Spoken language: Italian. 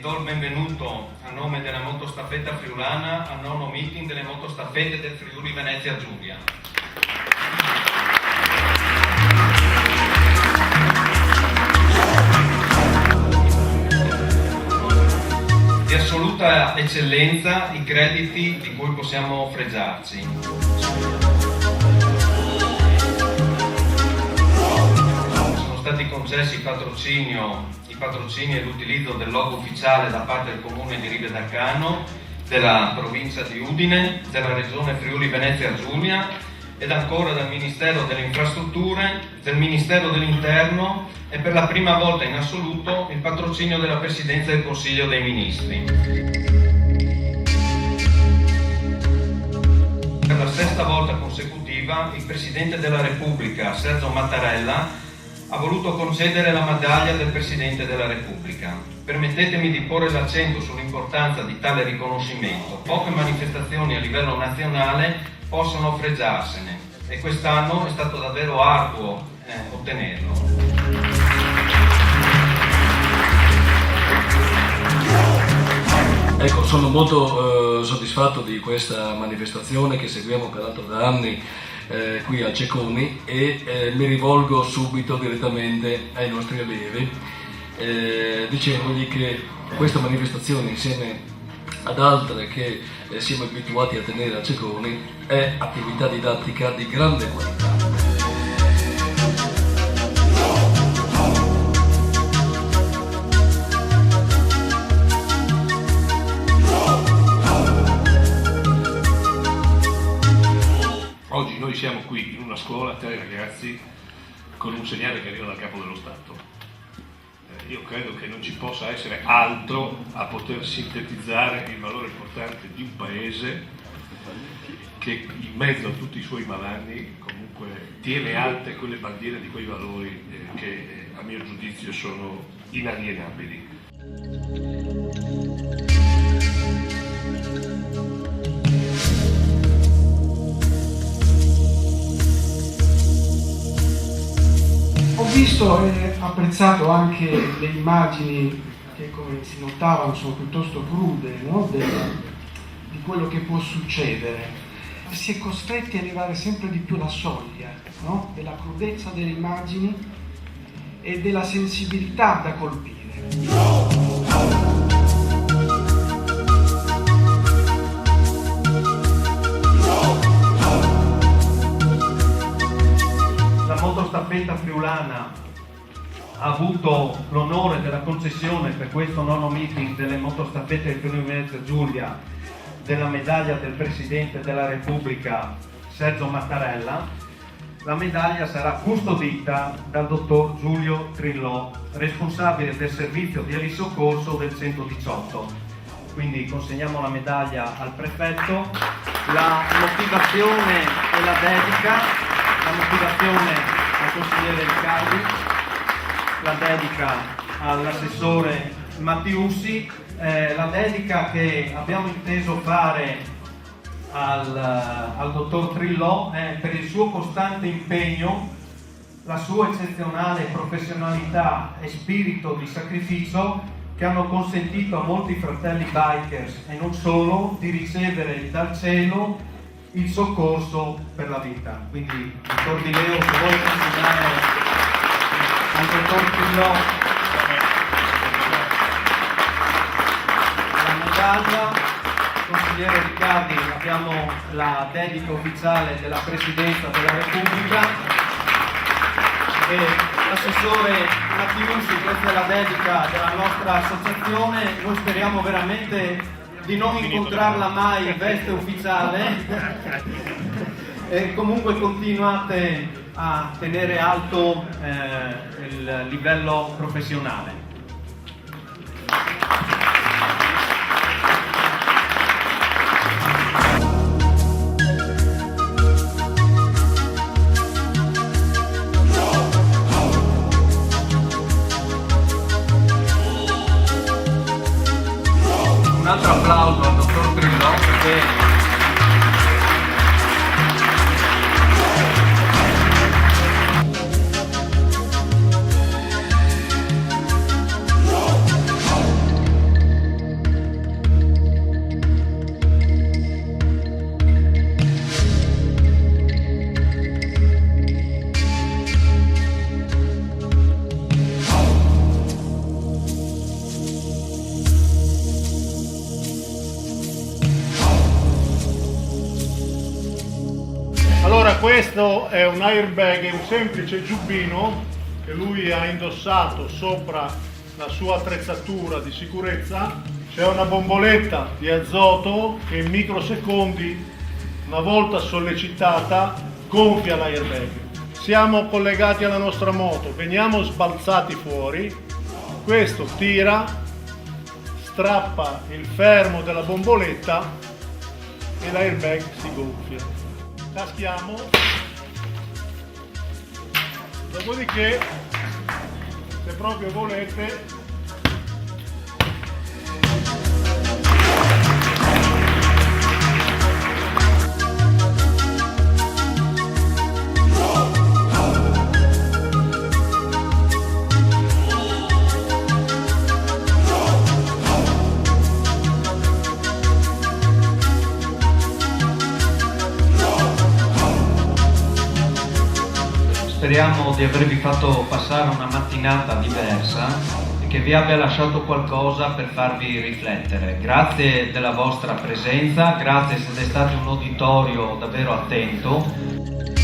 do il benvenuto a nome della Motostaffetta Friulana al nono meeting delle motostaffette del Friuli Venezia Giulia. Di assoluta eccellenza i crediti di cui possiamo fregiarci. Sono stati concessi i patrocini e l'utilizzo del logo ufficiale da parte del Comune di Rive d'Arcano, della provincia di Udine, della Regione Friuli Venezia Giulia ed ancora dal Ministero delle Infrastrutture, del Ministero dell'Interno e per la prima volta in assoluto il patrocinio della Presidenza del Consiglio dei Ministri. Per la sesta volta consecutiva il Presidente della Repubblica, Sergio Mattarella, ha voluto concedere la medaglia del Presidente della Repubblica. Permettetemi di porre l'accento sull'importanza di tale riconoscimento. Poche manifestazioni a livello nazionale possono fregiarsene e quest'anno è stato davvero arduo ottenerlo. Ecco, sono molto soddisfatto di questa manifestazione che seguiamo peraltro da anni qui a Cecconi e mi rivolgo subito direttamente ai nostri allievi dicendogli che questa manifestazione, insieme ad altre che siamo abituati a tenere a Cecconi, è attività didattica di grande qualità. Oggi noi siamo qui in una scuola, 3 ragazzi, con un segnale che arriva dal Capo dello Stato. Io credo che non ci possa essere altro a poter sintetizzare il valore importante di un paese che in mezzo a tutti i suoi malanni comunque tiene alte quelle bandiere di quei valori che a mio giudizio sono inalienabili. Ho visto e apprezzato anche le immagini che, come si notavano, sono piuttosto crude, no? Di quello che può succedere. Si è costretti a elevare sempre di più la soglia, no? Della crudezza delle immagini e della sensibilità da colpire. La motostaffetta friulana ha avuto l'onore della concessione per questo nono meeting delle motostaffette del Friuli Venezia Giulia della medaglia del Presidente della Repubblica Sergio Mattarella. La medaglia sarà custodita dal dottor Giulio Trillò, responsabile del servizio di elisoccorso del 118. Quindi consegniamo la medaglia al prefetto. La motivazione e la dedica. La motivazione al consigliere Riccardi, la dedica all'assessore Mattiussi, la dedica che abbiamo inteso fare al dottor Trillò per il suo costante impegno, la sua eccezionale professionalità e spirito di sacrificio che hanno consentito a molti fratelli bikers e non solo di ricevere dal cielo il soccorso per la vita. Quindi, dottor Di Leo, se vuole consegnare al dottor Trillò la medaglia, consigliere Riccardi, abbiamo la dedica ufficiale della Presidenza della Repubblica e l'assessore Mattiussi, questa è la dedica della nostra associazione. Noi speriamo veramente di non incontrarla mai in veste ufficiale e comunque continuate a tenere alto il livello professionale. Un altro applauso al dottor Trillò perché Allora, questo è un airbag, è un semplice giubbino che lui ha indossato sopra la sua attrezzatura di sicurezza. C'è una bomboletta di azoto che in microsecondi, una volta sollecitata, gonfia l'airbag. Siamo collegati alla nostra moto, veniamo sbalzati fuori, questo tira, strappa il fermo della bomboletta e l'airbag si gonfia. Caschiamo, dopodiché, se proprio volete, speriamo di avervi fatto passare una mattinata diversa e che vi abbia lasciato qualcosa per farvi riflettere. Grazie della vostra presenza, grazie, siete stati un uditorio davvero attento.